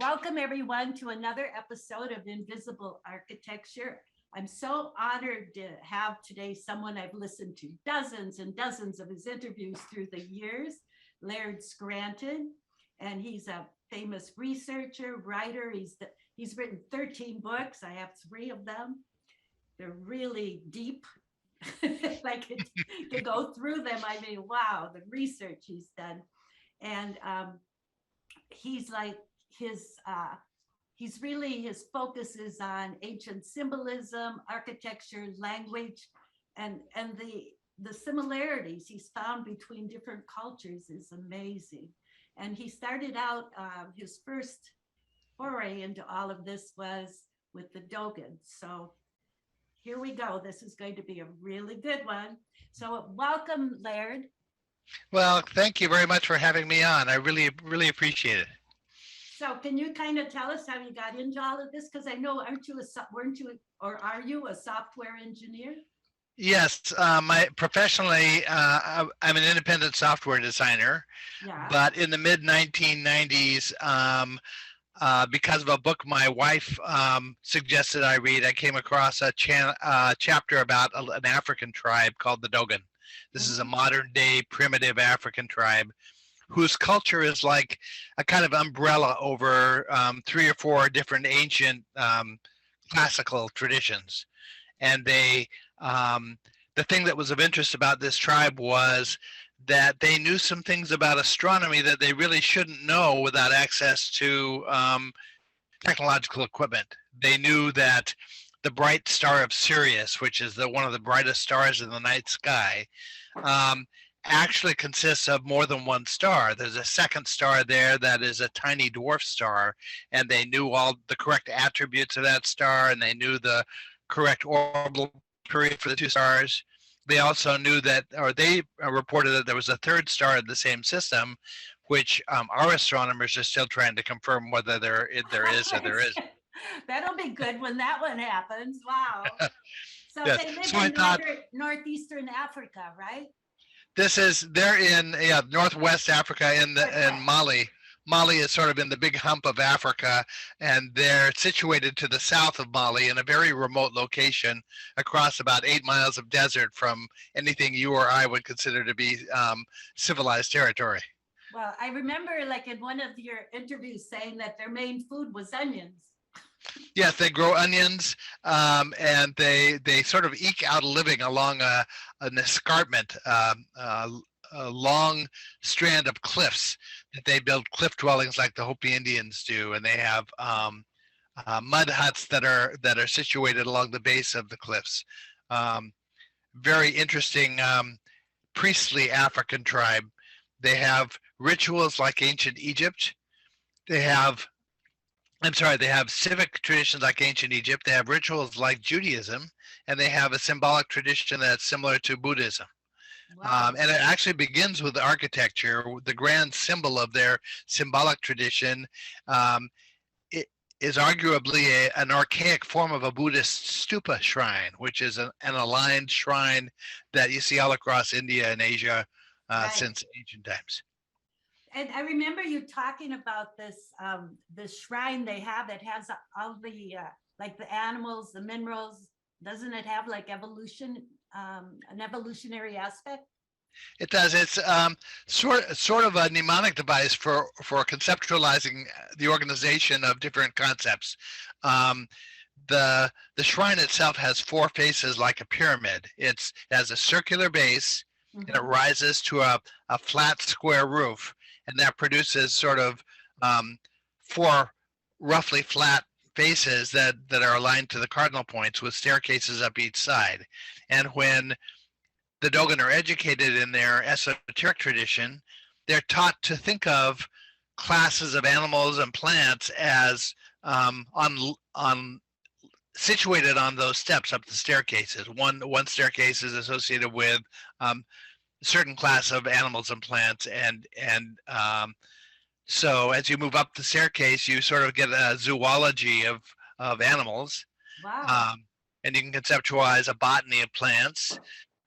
Welcome everyone to another episode of Invisible Architecture. I'm so honored to have today someone I've listened to dozens and dozens of his interviews through the years, Laird Scranton. And he's a famous researcher, writer. He's written 13 books. I have 3 of them. They're really deep. Like to go through them, I mean, wow, the research he's done. And he's like, his focus is on ancient symbolism, architecture, language, and the similarities he's found between different cultures is amazing. And he started out, his first foray into all of this was with the Dogon. So here we go. This is going to be a really good one. So welcome, Laird. Well, thank you very much for having me on. I really appreciate it. So can you kind of tell us how you got into all of this? Because I know, are you a software engineer? Yes, professionally, I'm an independent software designer. Yeah. But in the mid 1990s, because of a book my wife suggested I read, I came across a chapter about an African tribe called the Dogon. This is a modern day primitive African tribe whose culture is like a kind of umbrella over 3 or 4 different ancient classical traditions. And they, the thing that was of interest about this tribe was that they knew some things about astronomy that they really shouldn't know without access to technological equipment. They knew that the bright star of Sirius, which is one of the brightest stars in the night sky, actually consists of more than one star. There's a second star there that is a tiny dwarf star, and they knew all the correct attributes of that star, and they knew the correct orbital period for the 2 stars. They also knew that, or they reported that there was a 3rd star in the same system, which our astronomers are still trying to confirm whether there is or there isn't. That'll be good when that one happens. Wow. So yes. They live in northeastern Africa, right? They're in northwest Africa in Mali. Mali is sort of in the big hump of Africa, and they're situated to the south of Mali in a very remote location across about 8 miles of desert from anything you or I would consider to be civilized territory. Well, I remember like in one of your interviews saying that their main food was onions. Yes, they grow onions, and they sort of eke out a living along an escarpment, a long strand of cliffs that they build cliff dwellings like the Hopi Indians do, and they have mud huts that are situated along the base of the cliffs. Very interesting priestly African tribe. They have rituals like ancient Egypt. They have civic traditions like ancient Egypt. They have rituals like Judaism, and they have a symbolic tradition that's similar to Buddhism. Wow. And it actually begins with architecture. The grand symbol of their symbolic tradition it is arguably an archaic form of a Buddhist stupa shrine, which is an aligned shrine that you see all across India and Asia since ancient times. And I remember you talking about this shrine they have that has all the like the animals, the minerals. Doesn't it have like evolution, an evolutionary aspect? It does. It's sort of a mnemonic device for conceptualizing the organization of different concepts. The shrine itself has 4 faces like a pyramid. It has a circular base, and it rises to a flat square roof. And that produces sort of 4 roughly flat faces that are aligned to the cardinal points with staircases up each side. And when the Dogon are educated in their esoteric tradition, they're taught to think of classes of animals and plants as situated on those steps up the staircases. One staircase is associated with certain class of animals and plants, and so as you move up the staircase, you sort of get a zoology of animals. Wow. And you can conceptualize a botany of plants.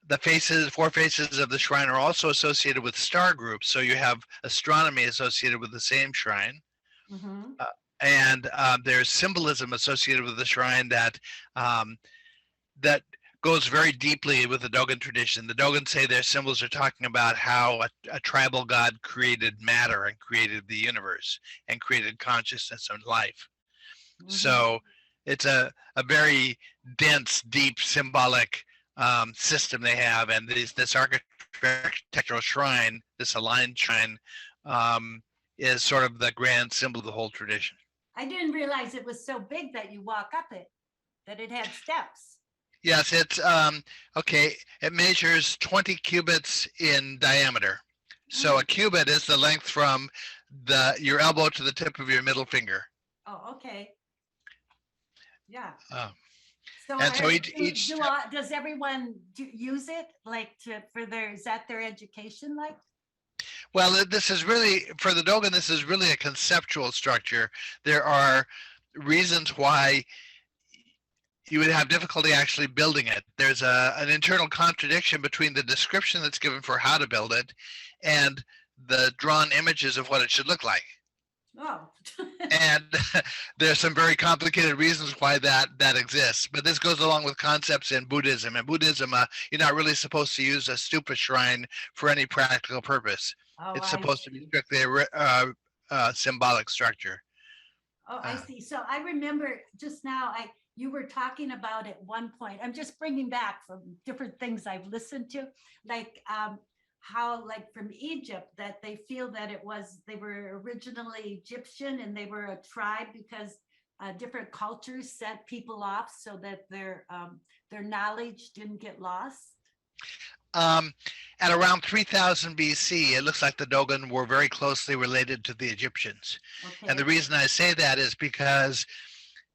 The 4 faces of the shrine are also associated with star groups, so you have astronomy associated with the same shrine. and there's symbolism associated with the shrine that that goes very deeply with the Dogon tradition. The Dogon say their symbols are talking about how a tribal god created matter and created the universe and created consciousness and life. So it's a very dense, deep, symbolic system they have, and this architectural shrine, this aligned shrine, is sort of the grand symbol of the whole tradition. I didn't realize it was so big that you walk up it, that it had steps. Yes, it's okay. It measures 20 cubits in diameter. So a cubit is the length from your elbow to the tip of your middle finger. Oh, okay. Yeah. So does everyone use it is that their education like? Well, this is really, for the Dogon, this is really a conceptual structure. There are reasons why you would have difficulty actually building it. There's an internal contradiction between the description that's given for how to build it and the drawn images of what it should look like. Oh. And there's some very complicated reasons why that exists. But this goes along with concepts in Buddhism. In Buddhism, you're not really supposed to use a stupa shrine for any practical purpose. Oh, it's supposed to be strictly a symbolic structure. Oh, I see. So I remember just now, you were talking about at one point, I'm just bringing back from different things I've listened to, like how like from Egypt, that they feel that they were originally Egyptian and they were a tribe because different cultures sent people off so that their knowledge didn't get lost. At around 3000 BC, it looks like the Dogon were very closely related to the Egyptians. Okay. And the reason I say that is because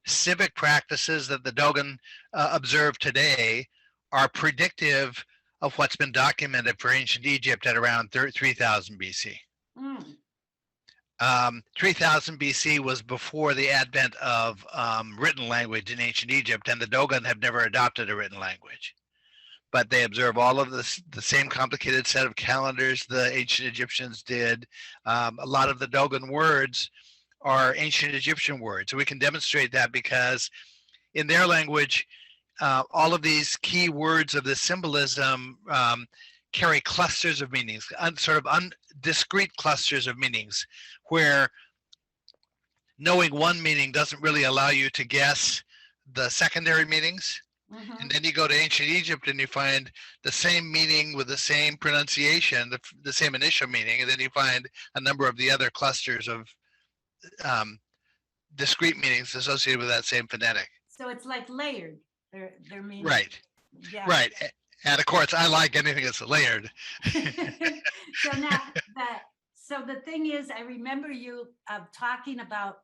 civic practices that the Dogon observe today are predictive of what's been documented for ancient Egypt at around 3000 BC. 3000 BC was before the advent of written language in ancient Egypt, and the Dogon have never adopted a written language. But they observe all of the same complicated set of calendars the ancient Egyptians did. A lot of the Dogon words are ancient Egyptian words. And we can demonstrate that because in their language, all of these key words of the symbolism carry clusters of meanings, sort of discrete clusters of meanings, where knowing one meaning doesn't really allow you to guess the secondary meanings. And then you go to ancient Egypt and you find the same meaning with the same pronunciation, the same initial meaning, and then you find a number of the other clusters of discrete meanings associated with that same phonetic. So it's like layered, their meaning. Right. Yeah. Right. And of course, I like anything that's layered. So now so the thing is, I remember you talking about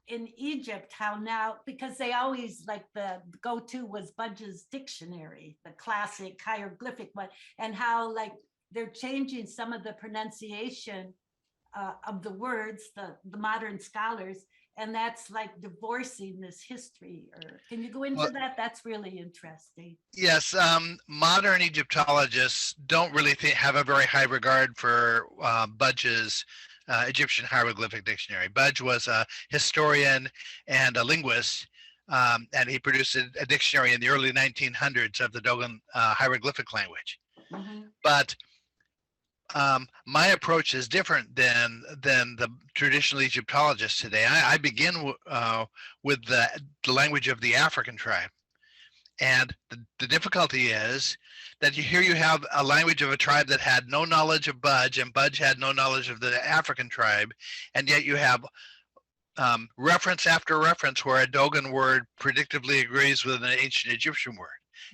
in Egypt, how now, because they always like the go-to was Budge's dictionary, the classic hieroglyphic one, and how like they're changing some of the pronunciation of the words, the modern scholars, and that's like divorcing this history. Or can you go into that? That's really interesting. Yes, modern Egyptologists don't really have a very high regard for Budge's Egyptian hieroglyphic dictionary. Budge was a historian and a linguist, and he produced a dictionary in the early 1900s of the Dogon hieroglyphic language. But my approach is different than the traditional Egyptologists today. I begin with the language of the African tribe. And the difficulty is that here you have a language of a tribe that had no knowledge of Budge, and Budge had no knowledge of the African tribe, and yet you have reference after reference where a Dogon word predictably agrees with an ancient Egyptian word.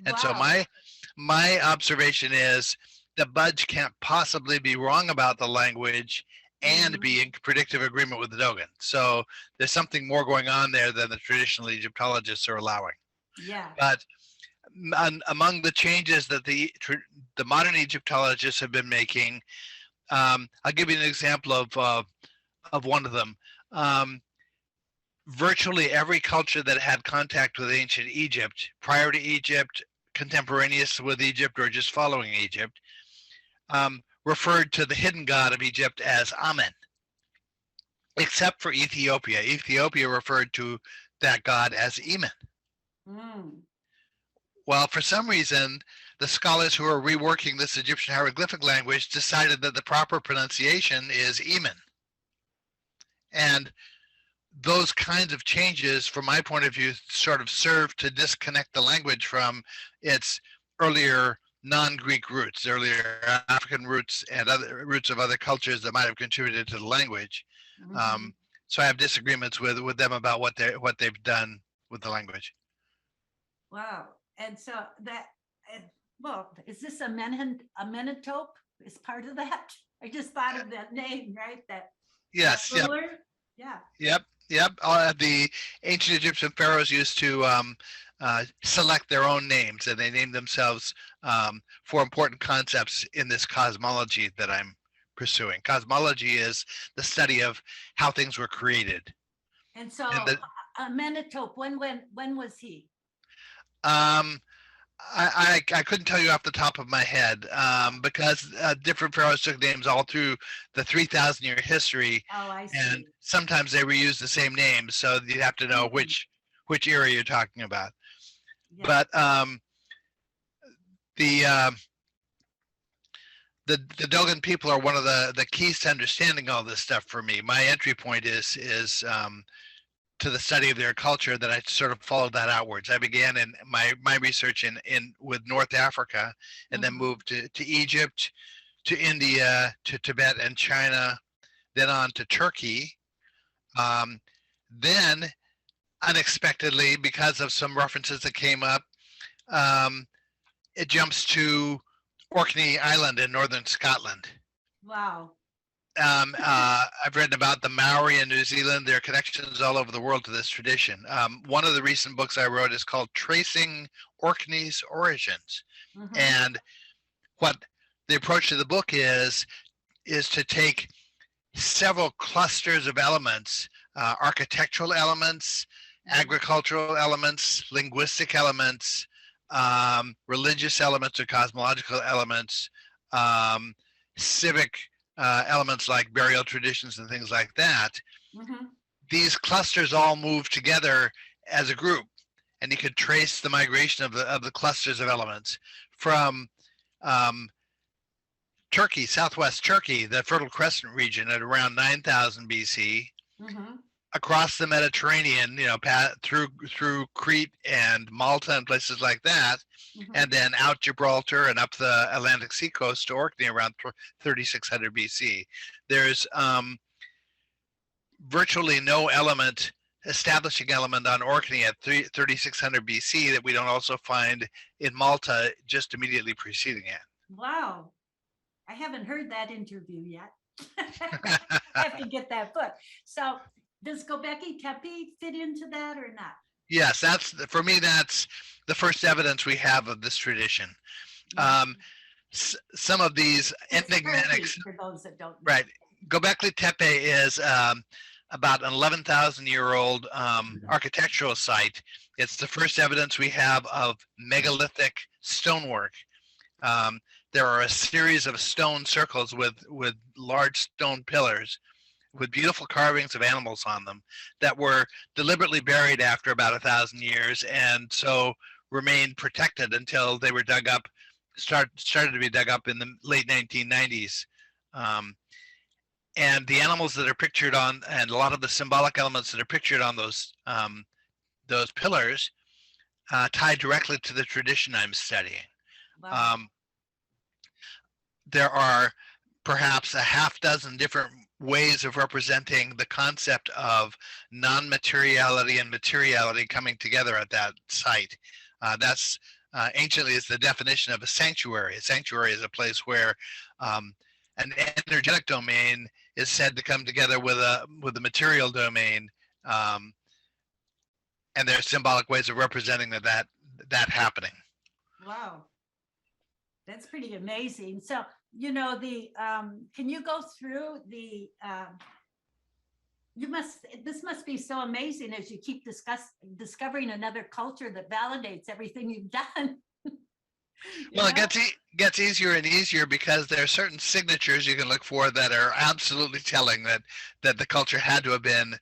And so my observation is that Budge can't possibly be wrong about the language and be in predictive agreement with the Dogon. So there's something more going on there than the traditional Egyptologists are allowing. Yeah. But among the changes that the modern Egyptologists have been making, I'll give you an example of one of them. Virtually every culture that had contact with ancient Egypt, prior to Egypt, contemporaneous with Egypt, or just following Egypt, referred to the hidden god of Egypt as Amen. except for Ethiopia. Ethiopia referred to that god as Emin. Mm. Well, for some reason, the scholars who are reworking this Egyptian hieroglyphic language decided that the proper pronunciation is Emin. And those kinds of changes, from my point of view, sort of serve to disconnect the language from its earlier non-Greek roots, earlier African roots and other roots of other cultures that might have contributed to the language. Mhm. So I have disagreements with them about what they've done with the language. Wow. And so that, well, is this a Amenhotep? Is part of that? I just thought of that name, right? That Yes. Yep. ruler? Yeah. Yep. The ancient Egyptian pharaohs used to select their own names, and they named themselves for important concepts in this cosmology that I'm pursuing. Cosmology is the study of how things were created. And so Amenhotep, when was he? I couldn't tell you off the top of my head because different pharaohs took names all through the 3,000-year history. Oh, I see. And sometimes they reuse the same names, so you have to know which era you're talking about. Yeah. But the Dogon people are one of the keys to understanding all this stuff for me. My entry point is to the study of their culture, that I sort of followed that outwards. I began in my research in with North Africa, and then moved to Egypt, to India, to Tibet and China, then on to Turkey. Then unexpectedly, because of some references that came up, it jumps to Orkney Island in northern Scotland. Wow. I've written about the Maori in New Zealand. There are connections all over the world to this tradition. One of the recent books I wrote is called Tracing Orkney's Origins. And what the approach to the book is to take several clusters of elements, architectural elements, agricultural elements, linguistic elements, religious elements or cosmological elements, civic elements like burial traditions and things like that. These clusters all move together as a group, and you can trace the migration of the clusters of elements from Turkey, southwest Turkey, the Fertile Crescent region at around 9,000 BC, across the Mediterranean, through Crete and Malta and places like that, and then out Gibraltar and up the Atlantic Sea coast to Orkney around 3,600 BC. There's virtually no establishing element on Orkney at 3,600 BC that we don't also find in Malta just immediately preceding it. Wow. I haven't heard that interview yet. I have to get that book. So does Gobekli Tepe fit into that or not? Yes, for me, that's the first evidence we have of this tradition. Some of these enigmatic, for those that don't know. Right. Gobekli Tepe is about an 11,000-year-old architectural site. It's the first evidence we have of megalithic stonework. There are a series of stone circles with large stone pillars with beautiful carvings of animals on them that were deliberately buried after about 1,000 years, and so remained protected until they were dug up, started to be dug up in the late 1990s. And the animals that are pictured on, and a lot of the symbolic elements that are pictured on those pillars tie directly to the tradition I'm studying. Wow. There are perhaps a half dozen different ways of representing the concept of non-materiality and materiality coming together at that site. That's anciently is the definition of a sanctuary. A sanctuary is a place where an energetic domain is said to come together with the material domain, and there are symbolic ways of representing that happening. Wow. That's pretty amazing. So, can you go through this must be so amazing as you keep discovering another culture that validates everything you've done. Well, it gets easier and easier because there are certain signatures you can look for that are absolutely telling that the culture had to have been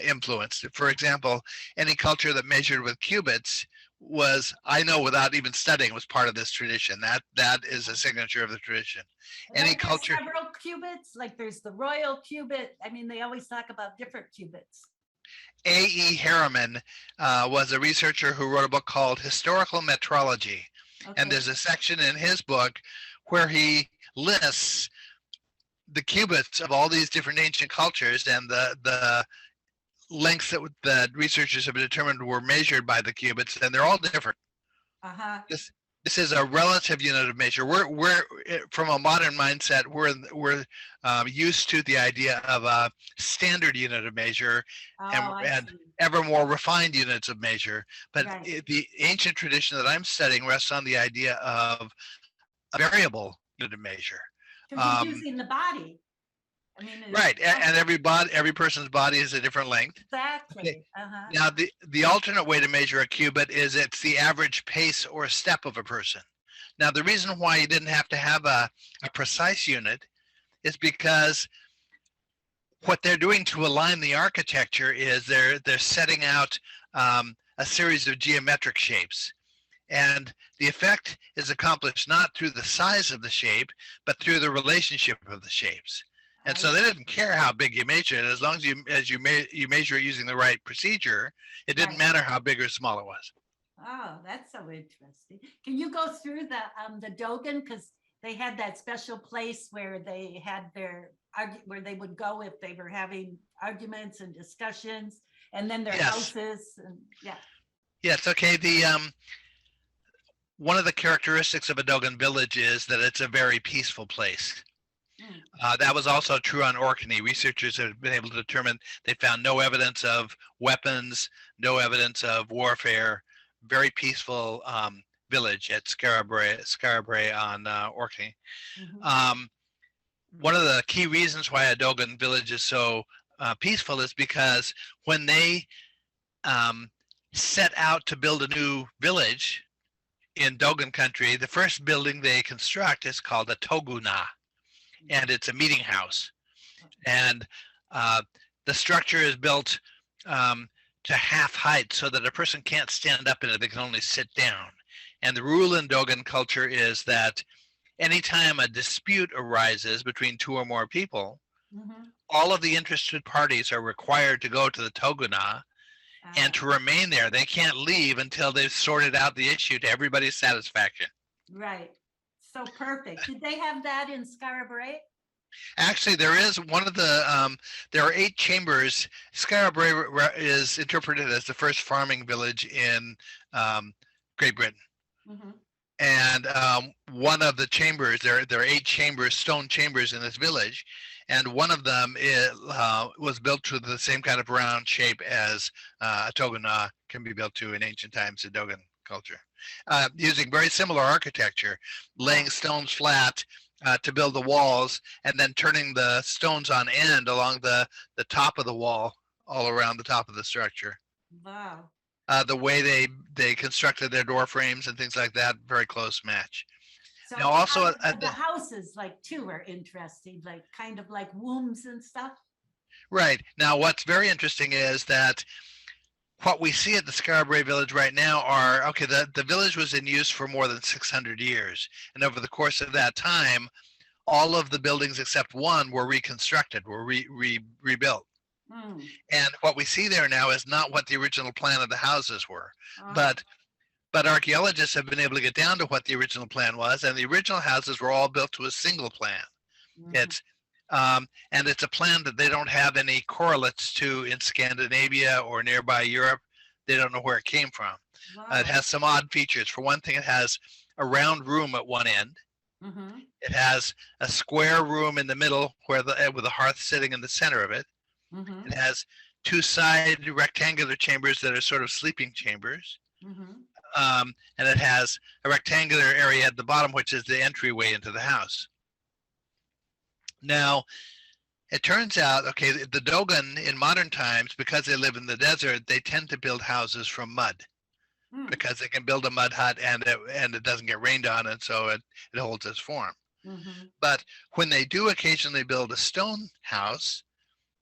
influenced. For example, any culture that measured with cubits was, I know without even studying, was part of this tradition. That is a signature of the tradition. Any Like there's culture. several cubits, like there's the royal cubit. I mean, they always talk about different cubits. A.E. Harriman was a researcher who wrote a book called Historical Metrology. Okay. And there's a section in his book where he lists the cubits of all these different ancient cultures and the lengths that the researchers have determined were measured by the cubits, and they're all different. Uh-huh. This is a relative unit of measure. We're from a modern mindset, we're used to the idea of a standard unit of measure and ever more refined units of measure. But Right. the ancient tradition that I'm studying rests on the idea of a variable unit of measure. Because you're using the body. I mean, Right, and every person's body is a different length. Exactly. Okay. Uh-huh. Now, the alternate way to measure a cubit is it's the average pace or step of a person. Now, the reason why you didn't have to have a precise unit is because what they're doing to align the architecture is they're setting out a series of geometric shapes. And the effect is accomplished not through the size of the shape, but through the relationship of the shapes. And so they didn't care how big you measure it, as long as you measure it using the right procedure. It didn't matter how big or small it was. Oh, that's so interesting. Can you go through the Dogon, because they had that special place where they had where they would go if they were having arguments and discussions, and then their houses and Yes. Okay. One of the characteristics of a Dogon village is that it's a very peaceful place. That was also true on Orkney. Researchers have been able to determine they found no evidence of weapons, no evidence of warfare. Very peaceful village at Skarabrae on Orkney. Mm-hmm. One of the key reasons why a Dogon village is so peaceful is because when they set out to build a new village in Dogon country, the first building they construct is called a toguna. And it's a meeting house, and the structure is built to half height so that a person can't stand up in it, they can only sit down. And the rule in Dogon culture is that anytime a dispute arises between two or more people, all of the interested parties are required to go to the toguna and to remain there. They can't leave until they've sorted out the issue to everybody's satisfaction. Right. So perfect. Did they have that in Skarabrae? Actually, there is one of the, there are 8 chambers. Skarabrae is interpreted as the first farming village in Great Britain. And one of the chambers, there are 8 chambers, stone chambers in this village. And one of them was built to the same kind of round shape as a toguna can be built to in ancient times in Dogon culture. Using very similar architecture, laying stones flat to build the walls, and then turning the stones on end along the top of the wall, all around the top of the structure. Wow. The way they constructed their door frames and things like that, very close match. So now also the houses too are interesting, like kind of like wombs and stuff. Right. Now what's very interesting is that what we see at the Skarabrae village right now are, okay, the village was in use for more than 600 years. And over the course of that time, all of the buildings except one were reconstructed, were rebuilt. And what we see there now is not what the original plan of the houses were. But archaeologists have been able to get down to what the original plan was, and the original houses were all built to a single plan. And it's a plan that they don't have any correlates to in Scandinavia or nearby Europe. They don't know where it came from. It has some odd features. For one thing, it has a round room at one end. It has a square room in the middle with a hearth sitting in the center of it. It has 2 side rectangular chambers that are sort of sleeping chambers. And it has a rectangular area at the bottom, which is the entryway into the house. Now, it turns out, okay, the Dogon in modern times, because they live in the desert, they tend to build houses from mud. Mm. because it can build a mud hut and it doesn't get rained on, and so it holds its form. Mm-hmm. But when they do occasionally build a stone house,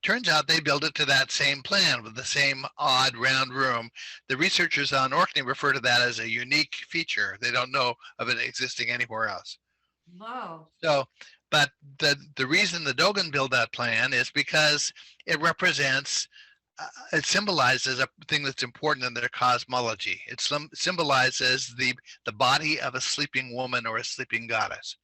turns out they build it to that same plan with the same odd round room. The researchers on Orkney refer to that as a unique feature. They don't know of it existing anywhere else. Wow. So, but the reason the Dogon build that plan is because it represents, it symbolizes a thing that's important in their cosmology. It symbolizes the body of a sleeping woman or a sleeping goddess.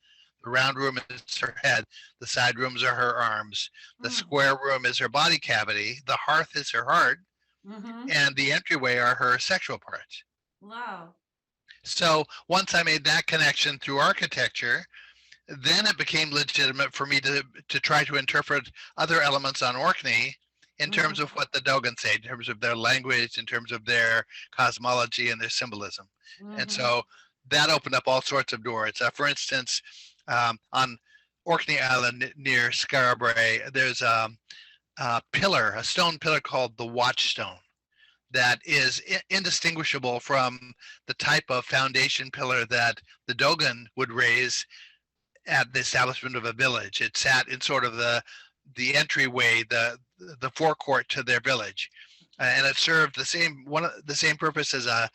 The round room is her head, the side rooms are her arms, the square room is her body cavity, the hearth is her heart, Mm-hmm. and the entryway are her sexual parts. Wow. So once I made that connection through architecture, then it became legitimate for me to try to interpret other elements on Orkney in terms of what the Dogon say, in terms of their language, in terms of their cosmology and their symbolism. And so that opened up all sorts of doors. For instance, on Orkney Island near Scarborough, there's a pillar, a stone pillar called the Watchstone that is indistinguishable from the type of foundation pillar that the Dogon would raise at the establishment of a village. It sat in sort of the entryway, the forecourt to their village, and it served the same purpose as a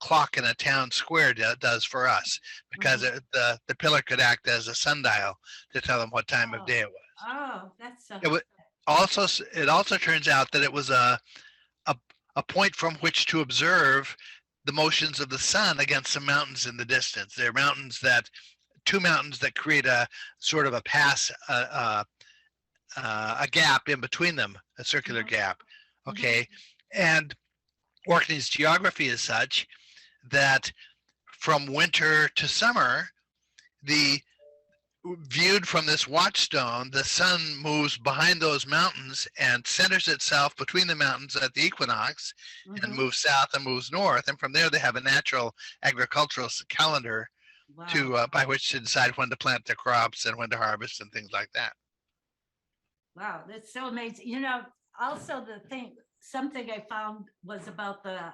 clock in a town square does for us, because the pillar could act as a sundial to tell them what time of day it was. Oh, that's so. It also turns out that it was a point from which to observe the motions of the sun against some mountains in the distance. There are two mountains that create a sort of a pass, a gap in between them, a circular gap. Okay. And Orkney's geography is such that from winter to summer, viewed from this watchstone, the sun moves behind those mountains and centers itself between the mountains at the equinox and moves south and moves north. And from there, they have a natural agricultural calendar by which to decide when to plant their crops and when to harvest and things like that. Wow, that's so amazing. You know, also something I found was about the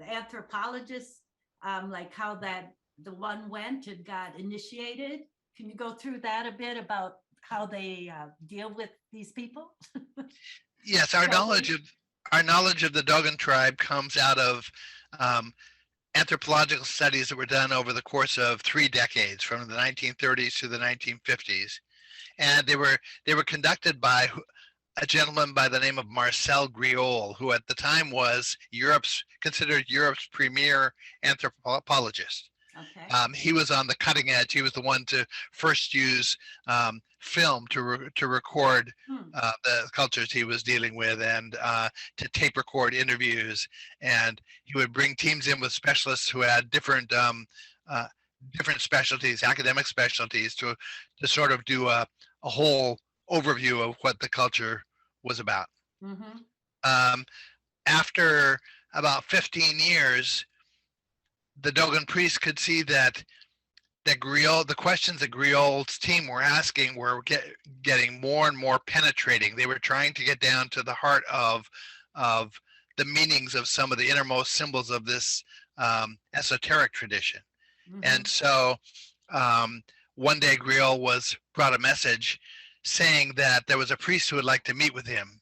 anthropologists, like how the one went and got initiated. Can you go through that a bit about how they deal with these people? Yes, our knowledge of the Dogon tribe comes out of anthropological studies that were done over the course of 3 decades, from the 1930s to the 1950s, and they were conducted by a gentleman by the name of Marcel Griol, who at the time was considered Europe's premier anthropologist. Okay. He was on the cutting edge. He was the one to first use film to record the cultures he was dealing with, and to tape record interviews. And he would bring teams in with specialists who had different specialties, academic specialties, to sort of do a whole overview of what the culture was about. After about 15 years, the Dogon priests could see that the questions that Griol's team were asking were getting more and more penetrating. They were trying to get down to the heart of the meanings of some of the innermost symbols of this esoteric tradition. And so one day Griol brought a message saying that there was a priest who would like to meet with him.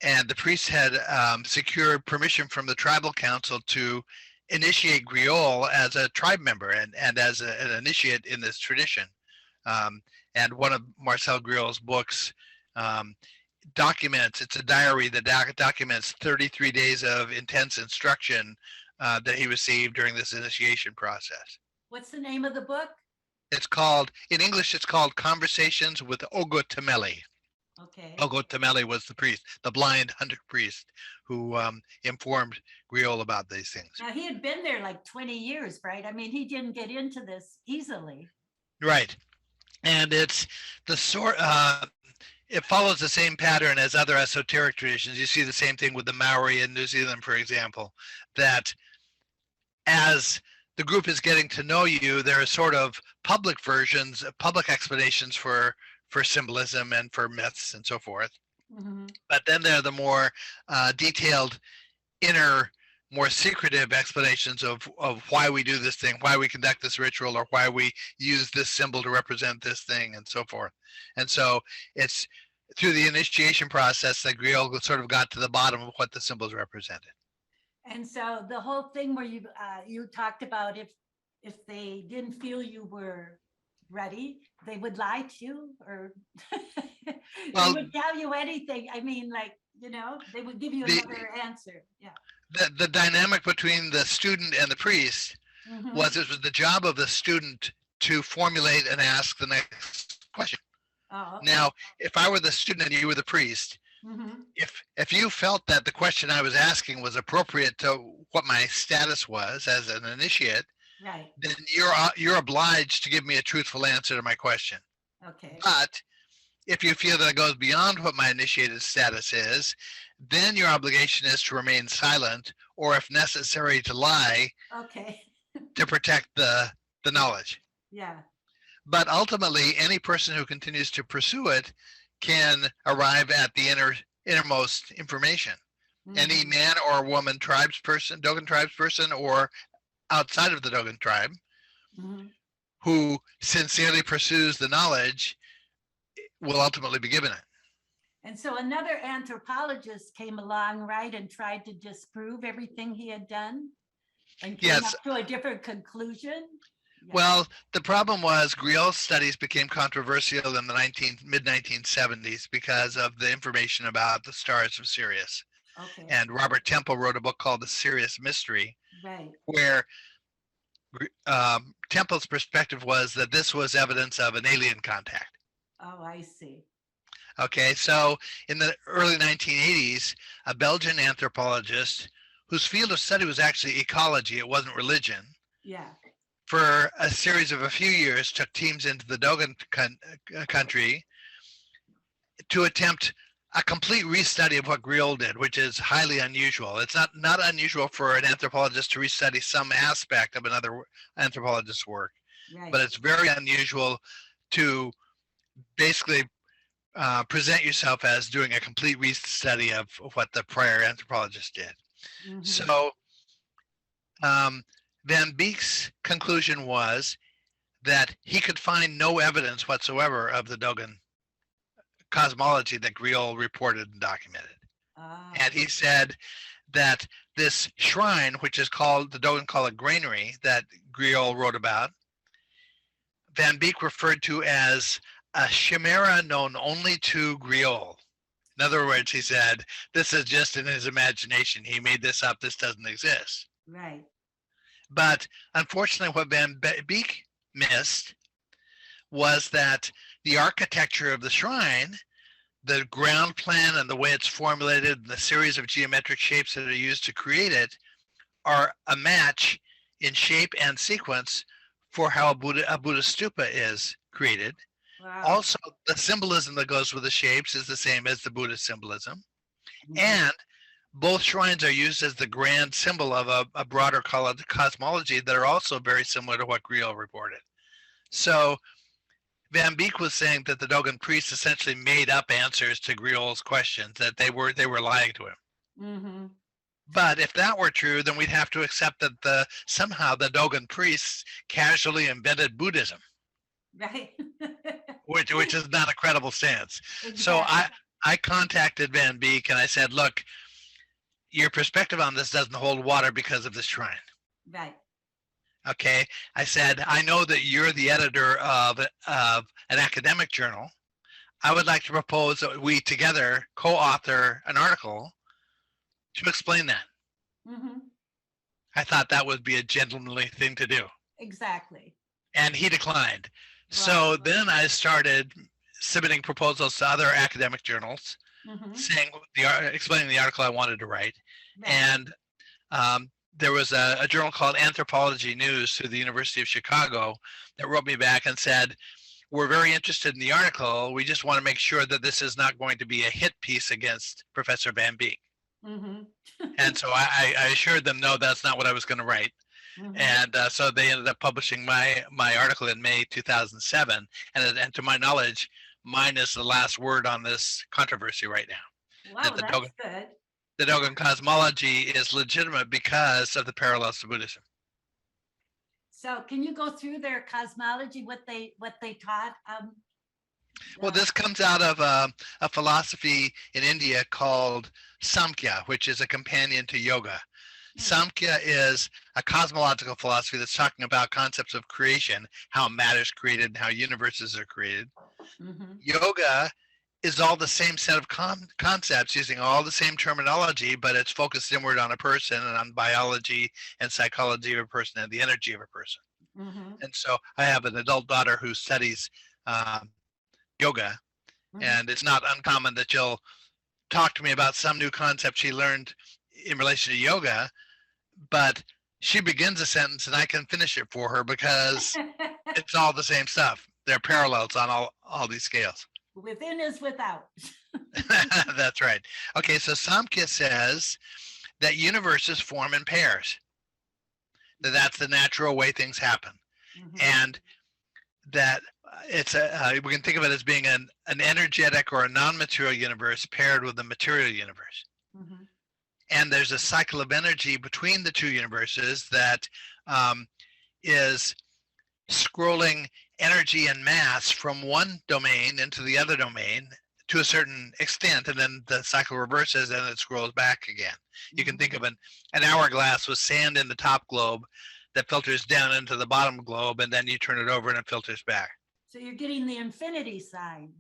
And the priest had secured permission from the tribal council to initiate Griol as a tribe member and as an initiate in this tradition. And one of Marcel Griol's books it's a diary that documents 33 days of intense instruction that he received during this initiation process. What's the name of the book? In English, it's called Conversations with Ogo Temeli. Okay. Ogo Temeli was the priest, the blind hunter priest, who informed Griol about these things. Now, he had been there like 20 years, right? I mean, he didn't get into this easily. Right. And it's the sort, it follows the same pattern as other esoteric traditions. You see the same thing with the Maori in New Zealand, for example, that as the group is getting to know you, there are sort of public versions, public explanations for symbolism and for myths and so forth. But then there are the more detailed inner more secretive explanations of why we do this thing, why we conduct this ritual, or why we use this symbol to represent this thing, and so forth. And so it's through the initiation process that Griot sort of got to the bottom of what the symbols represented. And so the whole thing where you talked about if they didn't feel you were ready, they would lie to you, or they would tell you anything. I mean, like, they would give you another answer. Yeah. The dynamic between the student and the priest was it was the job of the student to formulate and ask the next question. Oh, okay. Now, if I were the student and you were the priest, if you felt that the question I was asking was appropriate to what my status was as an initiate, right, then you're obliged to give me a truthful answer to my question. Okay. But if you feel that it goes beyond what my initiated status is, then your obligation is to remain silent, or if necessary, to lie. Okay. To protect the knowledge. Yeah. But ultimately, any person who continues to pursue it can arrive at the innermost information. Any man or woman Dogon tribes person, or outside of the Dogon tribe, who sincerely pursues the knowledge will ultimately be given it. And so another anthropologist came along, right, and tried to disprove everything he had done and came up to a different conclusion. Yeah. Well, the problem was Griot's studies became controversial in the mid-1970s because of the information about the stars of Sirius. Okay. And Robert Temple wrote a book called The Sirius Mystery, right, where Temple's perspective was that this was evidence of an alien contact. Oh, I see. Okay, so in the early 1980s, a Belgian anthropologist whose field of study was actually ecology, it wasn't religion, yeah, for a series of a few years took teams into the Dogon country to attempt a complete restudy of what Griot did, which is highly unusual. It's not unusual for an anthropologist to restudy some aspect of another anthropologist's work, right, but it's very unusual to basically present yourself as doing a complete restudy of what the prior anthropologist did. So Van Beek's conclusion was that he could find no evidence whatsoever of the Dogon cosmology that Griot reported and documented. And he said that this shrine, which is called, the Dogon call it granary, that Griot wrote about, Van Beek referred to as a chimera known only to Griot. In other words, he said, this is just in his imagination. He made this up. This doesn't exist. right, But unfortunately, what Van Beek missed was that the architecture of the shrine, the ground plan and the way it's formulated, and the series of geometric shapes that are used to create it, are a match in shape and sequence for how a Buddha stupa is created. wow, Also, the symbolism that goes with the shapes is the same as the Buddhist symbolism. And both shrines are used as the grand symbol of a broader cosmology that are also very similar to what Griot reported. So Van Beek was saying that the Dogon priests essentially made up answers to Griot's questions, that they were lying to him. But if that were true, then we'd have to accept that somehow the Dogon priests casually invented Buddhism. right, which is not a credible stance. exactly. So I contacted Van Beek and I said, look, your perspective on this doesn't hold water because of this shrine. right, Okay, I said, I know that you're the editor of an academic journal. I would like to propose that we together co-author an article to explain that. I thought that would be a gentlemanly thing to do. exactly, And he declined. So then I started submitting proposals to other academic journals, saying explaining the article I wanted to write. right, And there was a journal called Anthropology News through the University of Chicago that wrote me back and said, we're very interested in the article. We just want to make sure that this is not going to be a hit piece against Professor Van Beek. And so I assured them, no, that's not what I was going to write. And so they ended up publishing my article in May 2007. And to my knowledge, mine is the last word on this controversy right now. wow, that's good. the Dogon cosmology is legitimate because of the parallels to Buddhism. So can you go through their cosmology, what they taught? Well, this comes out of a philosophy in India called Samkhya, which is a companion to yoga. Samkhya is a cosmological philosophy that's talking about concepts of creation, how matter is created, and how universes are created. Yoga is all the same set of concepts using all the same terminology, but it's focused inward on a person and on biology and psychology of a person and the energy of a person. And so I have an adult daughter who studies yoga, and it's not uncommon that she'll talk to me about some new concept she learned in relation to yoga, but she begins a sentence and I can finish it for her because it's all the same stuff. There are parallels on all these scales. Within is without. That's right. Okay, so Samkhya says that universes form in pairs. That's the natural way things happen. And that it's we can think of it as being an energetic or a non-material universe paired with a material universe. And there's a cycle of energy between the two universes that is scrolling energy and mass from one domain into the other domain to a certain extent, and then the cycle reverses and it scrolls back again. You can think of an hourglass with sand in the top globe that filters down into the bottom globe, and then you turn it over and it filters back. So you're getting the infinity sign.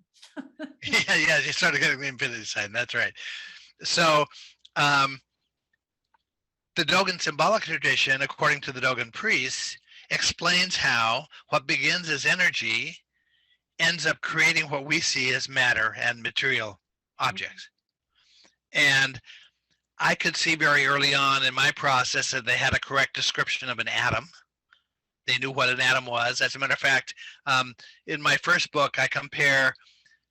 Yeah, you started getting the infinity sign. That's right. So the Dogon symbolic tradition, according to the Dogon priests, explains how what begins as energy ends up creating what we see as matter and material objects. And I could see very early on in my process that they had a correct description of an atom. They knew what an atom was. As a matter of fact, in my first book, I compare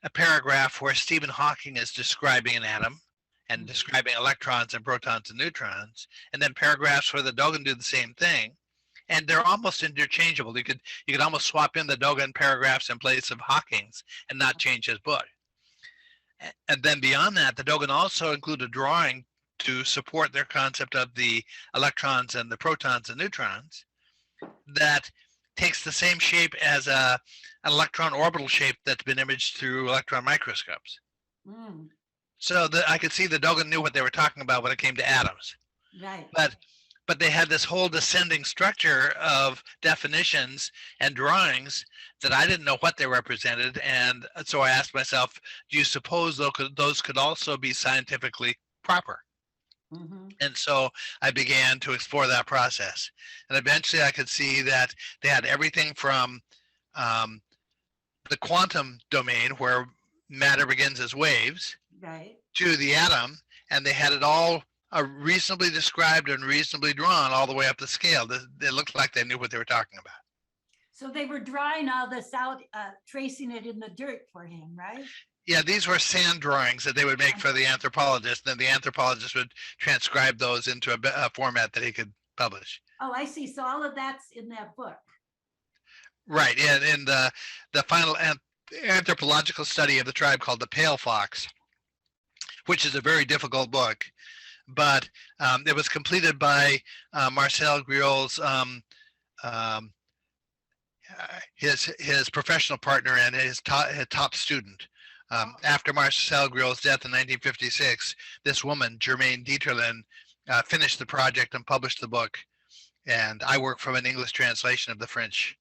a paragraph where Stephen Hawking is describing an atom and describing electrons and protons and neutrons, and then paragraphs where the Dogon do the same thing. And they're almost interchangeable. You could almost swap in the Dogon paragraphs in place of Hawking's and not change his book. And then beyond that, the Dogon also include a drawing to support their concept of the electrons and the protons and neutrons that takes the same shape as an electron orbital shape that's been imaged through electron microscopes. So I could see the Dogon knew what they were talking about when it came to atoms. Right. But they had this whole descending structure of definitions and drawings that I didn't know what they represented. And so I asked myself, do you suppose those could also be scientifically proper? And so I began to explore that process. And eventually I could see that they had everything from the quantum domain, where matter begins as waves, right, to the atom, and they had it all reasonably described and reasonably drawn all the way up the scale. It looked like they knew what they were talking about. So they were drawing all this out, tracing it in the dirt for him, right? Yeah, these were sand drawings that they would make for the anthropologist, and then the anthropologist would transcribe those into a format that he could publish. Oh, I see. So all of that's in that book. Right, and in the final anthropological study of the tribe called the Pale Fox, which is a very difficult book, but it was completed by Marcel Griol's his professional partner and his top student. After Marcel Griol's death in 1956, this woman, Germaine Dieterlin, finished the project and published the book. And I work from an English translation of the French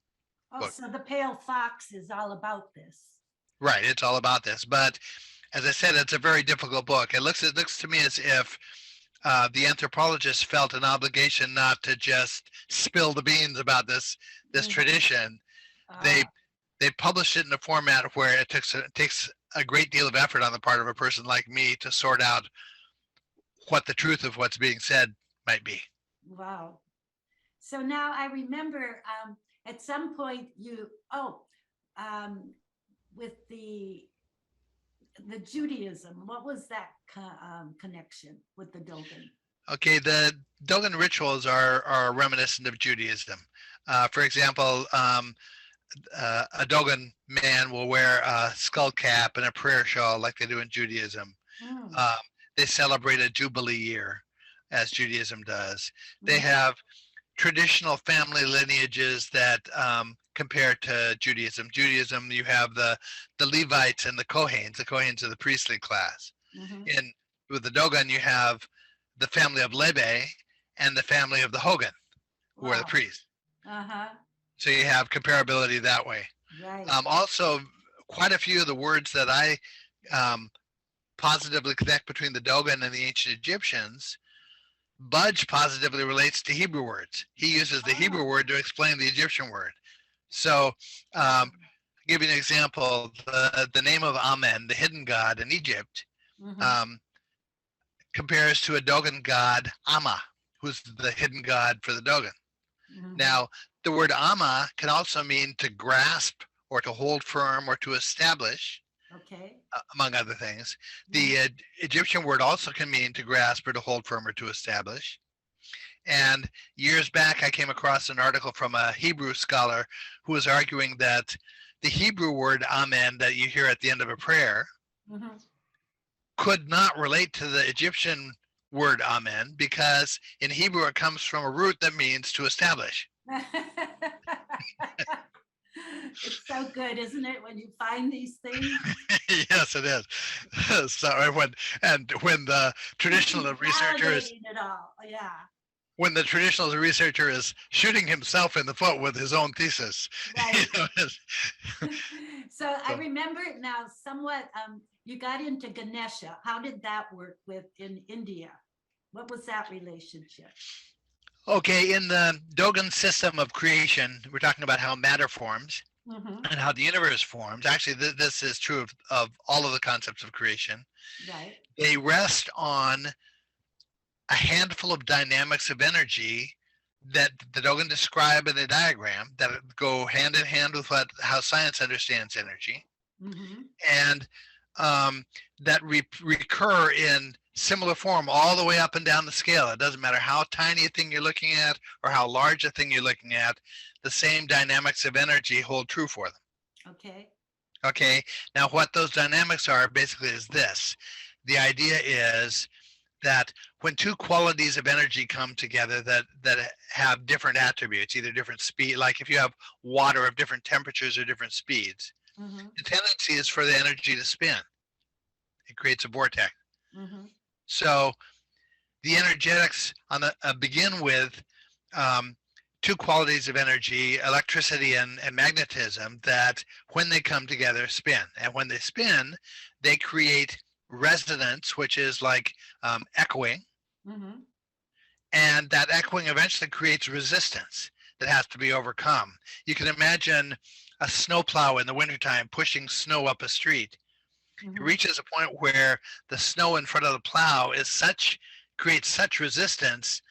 book. So the Pale Fox is all about this. Right, it's all about this. But as I said, it's a very difficult book. It looks to me as if the anthropologists felt an obligation not to just spill the beans about this tradition. They published it in a format where it takes a great deal of effort on the part of a person like me to sort out what the truth of what's being said might be. Wow. So now I remember at some point with the Judaism, what was that connection with the Dogon? Okay, the Dogon rituals are reminiscent of Judaism. For example, a Dogon man will wear a skull cap and a prayer shawl like they do in Judaism. they celebrate a Jubilee year, as Judaism does. They Mhm. have traditional family lineages that compare to Judaism. Judaism, you have the Levites and the Kohanes. The Kohanes are the priestly class. Mhm. In with the Dogon, you have the family of Lebe and the family of the Hogan, who are the Wow. priests. Uh-huh. So you have comparability that way. Right. Also, quite a few of the words that I positively connect between the Dogon and the ancient Egyptians, Budge positively relates to Hebrew words. He uses the Hebrew word to explain the Egyptian word. So, I'll give you an example. The name of Amen, the hidden god in Egypt, Mhm. compares to a Dogon god, Amma, who's the hidden god for the Dogon. Mhm. Now, the word Amma can also mean to grasp or to hold firm or to establish, Okay. among other things. The Egyptian word also can mean to grasp or to hold firm or to establish. And years back, I came across an article from a Hebrew scholar who was arguing that the Hebrew word Amen that you hear at the end of a prayer Mhm. could not relate to the Egyptian word Amen because in Hebrew it comes from a root that means to establish. It's so good, isn't it, when you find these things? Yes, it is. So when the traditional researcher is Validating it all. Yeah. when the traditional researcher is shooting himself in the foot with his own thesis. Right. You know, So I remember now somewhat, you got into Ganesha. How did that work in India? What was that relationship? okay, in the Dogon system of creation, we're talking about how matter forms Mhm. and how the universe forms. Actually, this is true of all of the concepts of creation. Right. They rest on a handful of dynamics of energy that the Dogon describe in a diagram that go hand in hand with how science understands energy, Mhm. and that recur in similar form all the way up and down the scale. It doesn't matter how tiny a thing you're looking at or how large a thing you're looking at, the same dynamics of energy hold true for them. Okay. Okay, now what those dynamics are basically is this. The idea is that when two qualities of energy come together that have different attributes, either different speed, like if you have water of different temperatures or different speeds, Mhm. the tendency is for the energy to spin. It creates a vortex. Mhm. So the energetics on the begin with two qualities of energy, electricity and magnetism, that when they come together spin. And when they spin, they create resonance, which is like echoing. Mhm. And that echoing eventually creates resistance that has to be overcome. You can imagine a snowplow in the wintertime pushing snow up a street. It Mhm. reaches a point where the snow in front of the plow creates such resistance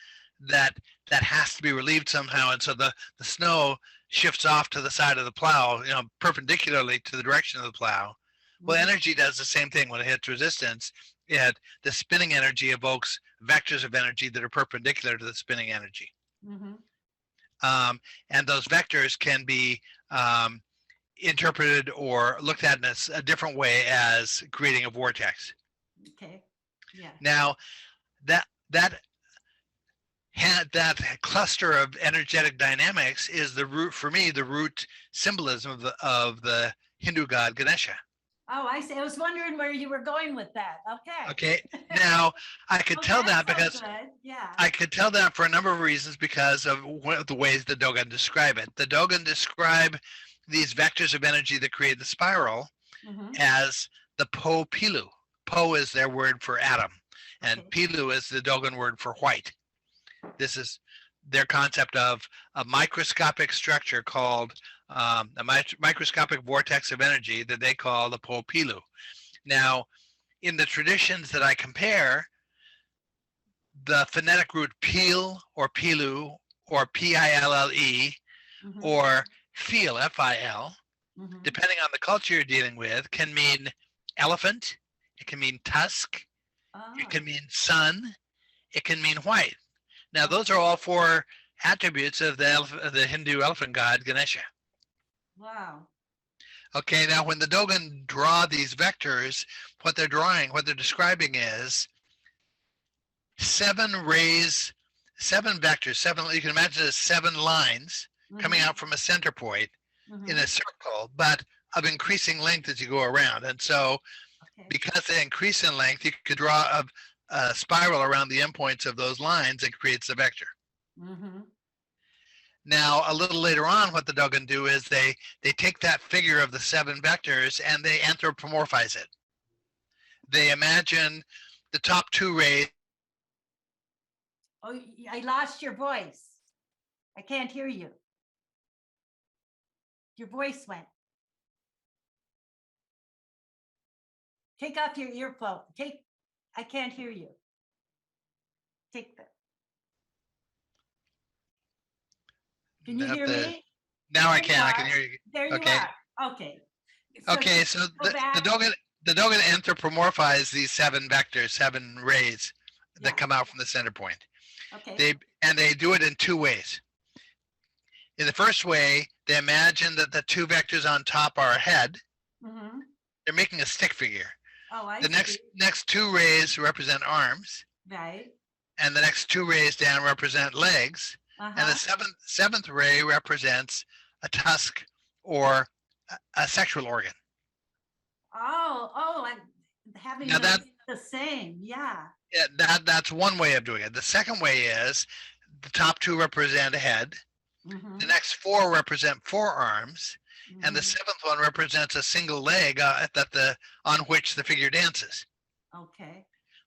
that has to be relieved somehow. And so the snow shifts off to the side of the plow, perpendicularly to the direction of the plow. Well, Mhm. energy does the same thing when it hits resistance. The spinning energy evokes vectors of energy that are perpendicular to the spinning energy. Mhm. And those vectors can be interpreted or looked at in a different way as creating a vortex. Okay. Yeah. Now, that cluster of energetic dynamics is the root, for me, the root symbolism of the Hindu god Ganesha. Oh, I see. I was wondering where you were going with that. Okay. Okay. Now, I could tell that that's so because good. Yeah. I could tell that for a number of reasons because of the ways the Dogon describe it. The Dogon describe these vectors of energy that create the spiral Mhm. as the Po Pilu. Po is their word for atom, and Okay. Pilu is the Dogon word for white. This is their concept of a microscopic structure called a microscopic vortex of energy that they call the Po Pilu. Now, in the traditions that I compare, the phonetic root peel or pilu or P-I-L-L-E Mhm. or feel, F-I-L, Mhm. depending on the culture you're dealing with, can mean elephant, it can mean tusk, it can Oh, mean sun, it can mean white. Now, those are all four attributes of the Hindu elephant god Ganesha. wow. Okay, now when the Dogon draw these vectors, what they're describing is seven rays, seven vectors, you can imagine as seven lines coming out from a center point in a circle, but of increasing length as you go around. And so because they increase in length, you could draw a spiral around the endpoints of those lines that creates the vector. Now, a little later on, what the Dogon do is they take that figure of the seven vectors and they anthropomorphize it. They imagine the top two rays. Oh, I lost your voice. I can't hear you. Your voice went. Take off your earphone. I can't hear you. Take that. Can you hear me? Now I can hear you. There you are. Okay. Okay, so the Dogon anthropomorphize these seven vectors, seven rays that come out from the center point. Okay. They do it in two ways. In the first way, they imagine that the two vectors on top are a head. They're making a stick figure. Oh, I the see. next two rays represent arms. Right. And the next two rays down represent legs. And the seventh ray represents a tusk or a sexual organ. Oh, I'm having the same. Yeah. That's one way of doing it. The second way is the top two represent a head. The next four represent four arms. And the seventh one represents a single leg on which the figure dances. Okay.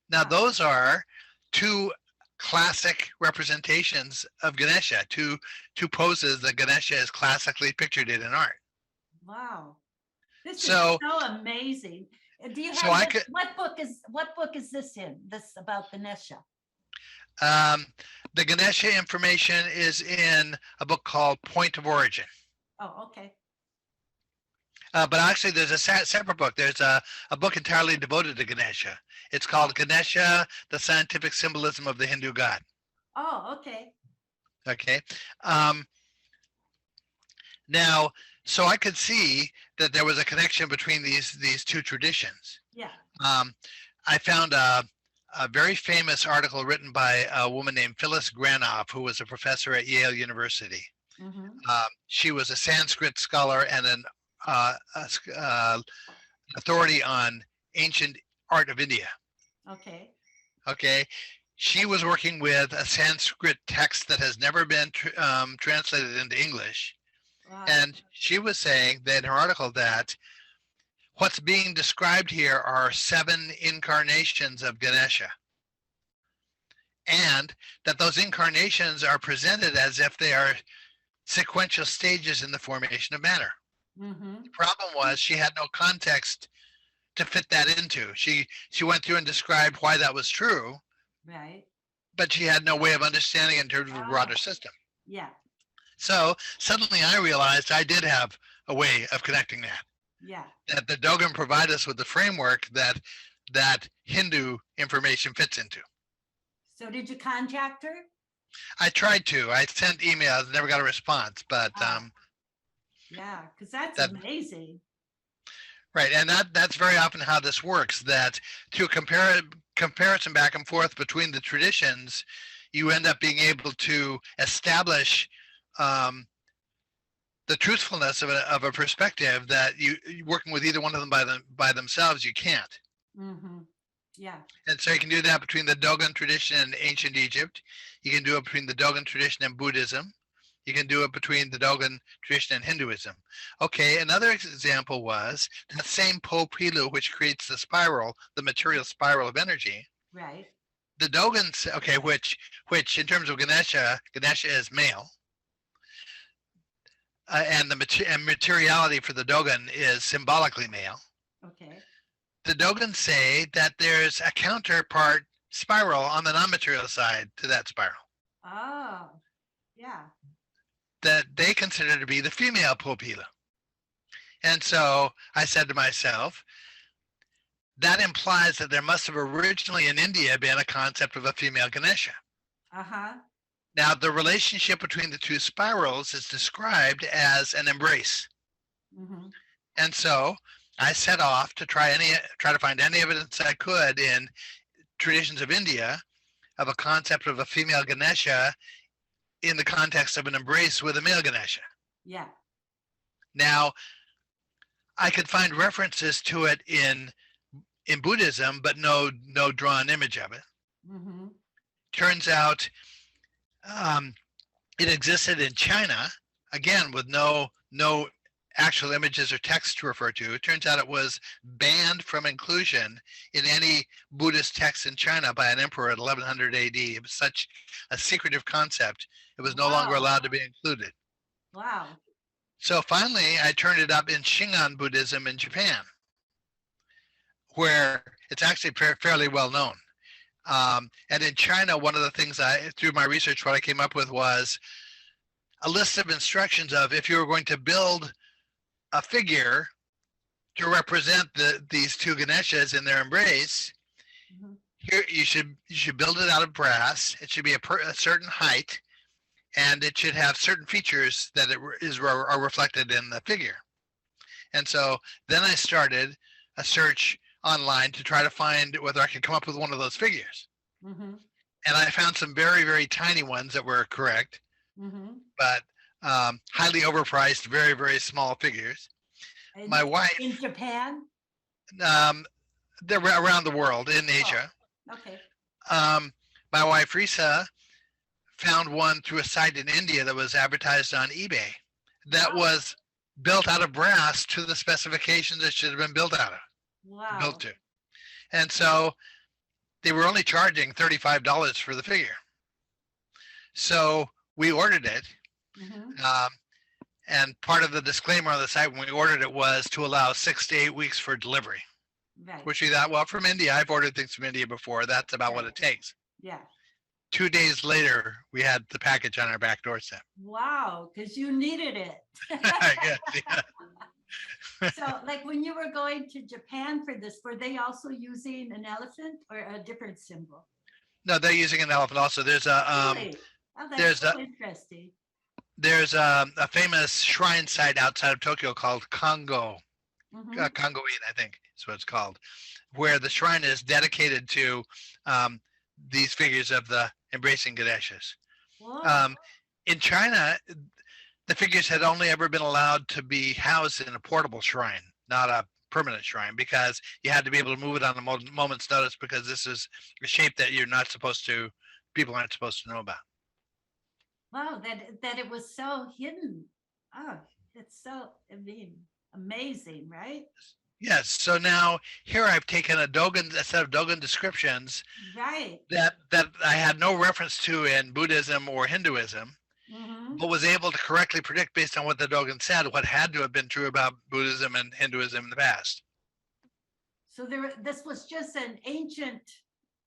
Now, those are two classic representations of Ganesha, two poses that Ganesha is classically pictured in art. Wow. This is so amazing. Do you have what book is this in? This about Ganesha? The Ganesha information is in a book called Point of Origin. Oh, okay. But actually, there's a separate book. There's a book entirely devoted to Ganesha. It's called Ganesha, the Scientific Symbolism of the Hindu God. Oh, okay. Okay. Now, so I could see that there was a connection between these two traditions. Yeah. I found a very famous article written by a woman named Phyllis Granoff, who was a professor at Yale University. She was a Sanskrit scholar and an authority on ancient art of India. Okay. Okay. She was working with a Sanskrit text that has never been translated into English. Wow. And she was saying that in her article that what's being described here are 7 incarnations of Ganesha. And that those incarnations are presented as if they are sequential stages in the formation of matter. The problem was she had no context to fit that into. She went through and described why that was true. Right. But she had no way of understanding it in terms of a broader system. Yeah. So suddenly I realized I did have a way of connecting that. Yeah. That the Dogon provide us with the framework that Hindu information fits into. So did you contact her? I tried to. I sent emails, never got a response, but yeah, because that's amazing. Right, and that's very often how this works, that through comparison back and forth between the traditions, you end up being able to establish the truthfulness of a perspective that you working with either one of them by themselves, you can't. Yeah. And so you can do that between the Dogon tradition and ancient Egypt. You can do it between the Dogon tradition and Buddhism. You can do it between the Dogon tradition and Hinduism. Okay, another example was that same Po Pilu, which creates the spiral, the material spiral of energy. Right. The Dogons, okay, which in terms of Ganesha is male. And the materiality for the Dogon is symbolically male. Okay. The Dogons say that there's a counterpart spiral on the non-material side to that spiral. Oh, yeah. That they consider to be the female Po Pilu. And so I said to myself, that implies that there must have originally in India been a concept of a female Ganesha. Now, the relationship between the two spirals is described as an embrace. And so I set off to try to find any evidence I could in traditions of India of a concept of a female Ganesha in the context of an embrace with a male Ganesha. Yeah. Now, I could find references to it in Buddhism, but no drawn image of it. Mm-hmm. Turns out it existed in China, again, with no actual images or text to refer to. It turns out it was banned from inclusion in any Buddhist text in China by an emperor at 1100 AD. It was such a secretive concept, it was no longer allowed to be included. Wow. So finally, I turned it up in Shingon Buddhism in Japan, where it's actually fairly well known. And in China, one of the things through my research, what I came up with was a list of instructions of if you were going to build a figure to represent these two Ganeshas in their embrace, mm-hmm. Here you should build it out of brass. It should be a certain height, and it should have certain features that are reflected in the figure. And so then I started a search online to try to find whether I could come up with one of those figures. Mm-hmm. And I found some very, very tiny ones that were correct, mm-hmm. but highly overpriced, very, very small figures. And my wife in Japan? They're around the world, in Asia. Oh, okay. My wife Risa found one through a site in India that was advertised on eBay that was built out of brass to the specifications it should have been built out of. Wow. Built to. And so they were only charging $35 for the figure. So we ordered it. Mm-hmm. And part of the disclaimer on the site when we ordered it was to allow 6 to 8 weeks for delivery. Right. Which we thought, well, from India, I've ordered things from India before. That's about what it takes. Yeah. 2 days later, we had the package on our back doorstep. Wow, because you needed it. Yes, yeah. So, like when you were going to Japan for this, were they also using an elephant or a different symbol? No, they're using an elephant also. There's a really? That's so interesting. There's a famous shrine site outside of Tokyo called Kongo. Mm-hmm. Kongo-in, I think is what it's called, where the shrine is dedicated to these figures of the embracing Ganeshas. In China, the figures had only ever been allowed to be housed in a portable shrine, not a permanent shrine, because you had to be able to move it on a moment's notice, because this is a shape that people aren't supposed to know about. Wow, that it was so hidden. Oh, it's so, amazing, right? Yes. So now here I've taken a set of Dogon descriptions, right, that I had no reference to in Buddhism or Hinduism, mm-hmm. but was able to correctly predict based on what the Dogon said what had to have been true about Buddhism and Hinduism in the past. So this was just an ancient,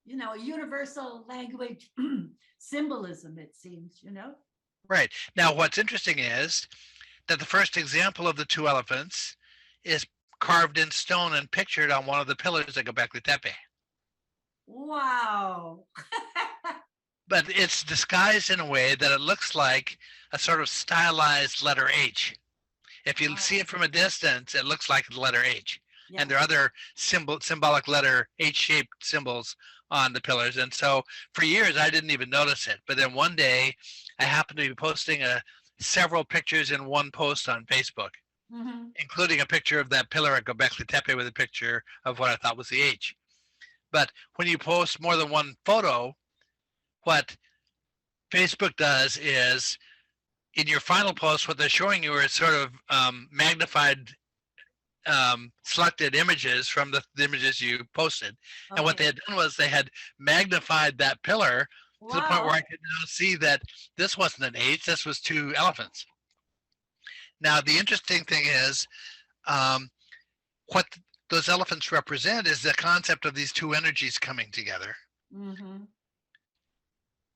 universal language symbolism, it seems, Right. Now, what's interesting is that the first example of the two elephants is carved in stone and pictured on one of the pillars at Gobekli Tepe. Wow. But it's disguised in a way that it looks like a sort of stylized letter H. If you see it from a distance, it looks like the letter H. Yeah. And there are other symbolic letter H-shaped symbols on the pillars. And so for years, I didn't even notice it. But then one day, I happened to be posting several pictures in one post on Facebook, mm-hmm. including a picture of that pillar at Gobekli Tepe with a picture of what I thought was the H. But when you post more than one photo, what Facebook does is, in your final post, what they're showing you is sort of magnified, selected images from the images you posted. Okay. And what they had done was they had magnified that pillar to the point where I could now see that this wasn't an H, this was two elephants. Now, the interesting thing is, what those elephants represent is the concept of these two energies coming together. Mm-hmm.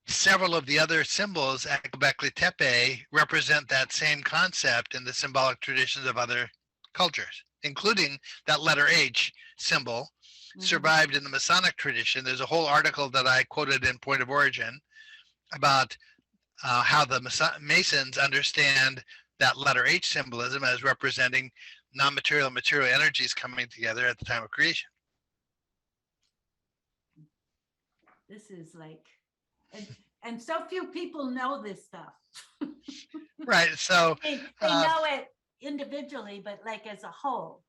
Several of the other symbols at Gobekli Tepe represent that same concept in the symbolic traditions of other cultures, including that letter H symbol. Mm-hmm. Survived in the Masonic tradition. There's a whole article that I quoted in Point of Origin about how the Masons understand that letter H symbolism as representing non-material and material energies coming together at the time of creation. This is like And so few people know this stuff. Right. So, They uh, know it individually, but like as a whole.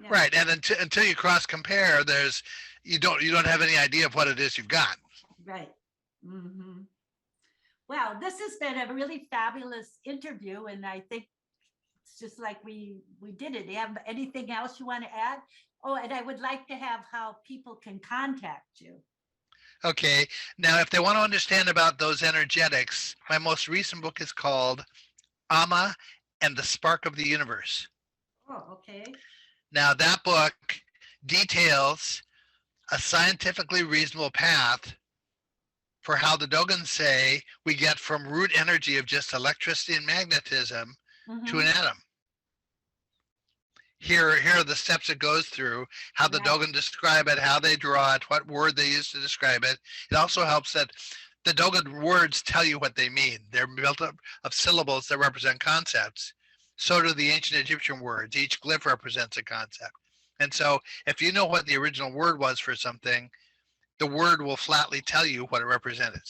Yeah. right. And until you cross compare, you don't have any idea of what it is you've got. Right. Mm-hmm. Well, this has been a really fabulous interview, and I think it's just like we did it. Do you have anything else you want to add? Oh, and I would like to have how people can contact you. Okay. Now, if they want to understand about those energetics, my most recent book is called Amma and the Spark of the Universe. Oh, okay. Now, that book details a scientifically reasonable path for how the Dogons say we get from root energy of just electricity and magnetism to an atom. Here are the steps it goes through, how the Dogon describe it, how they draw it, what word they use to describe it. It also helps that the Dogon words tell you what they mean. They're built up of syllables that represent concepts. So do the ancient Egyptian words. Each glyph represents a concept. And so if you know what the original word was for something, the word will flatly tell you what it represented.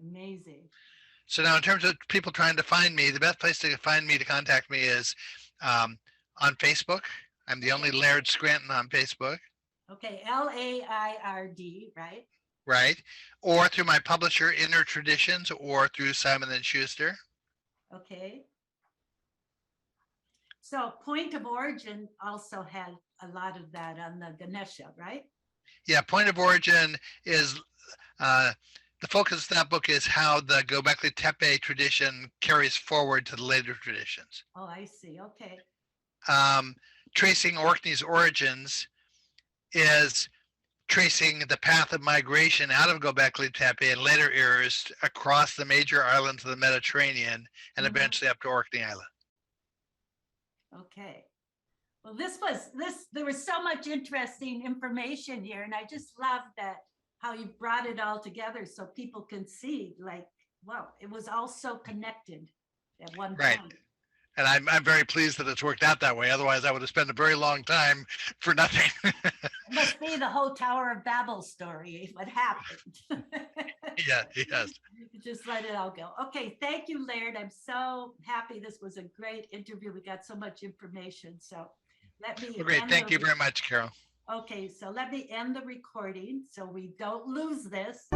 Amazing. So now in terms of people trying to find me, the best place to find me, to contact me is on Facebook. I'm the only Laird Scranton on Facebook. Okay, Laird, right? Right. Or through my publisher, Inner Traditions, or through Simon & Schuster. Okay. So Point of Origin also had a lot of that on the Ganesha, right? Yeah, Point of Origin is, the focus of that book is how the Gobekli Tepe tradition carries forward to the later traditions. Oh, I see. Okay. Tracing Orkney's origins is tracing the path of migration out of Gobekli Tepe in later eras across the major islands of the Mediterranean and eventually up to Orkney Island. Okay. Well, there was so much interesting information here, and I just love that how you brought it all together so people can see, like, well, it was all so connected at one point. And I'm very pleased that it's worked out that way. Otherwise, I would have spent a very long time for nothing. It must be the whole Tower of Babel story, what happened. Yeah, yes. Just let it all go. Okay, thank you, Laird. I'm so happy. This was a great interview. We got so much information. So let me. Great. Thank you very much, Carol. Okay, so let me end the recording so we don't lose this.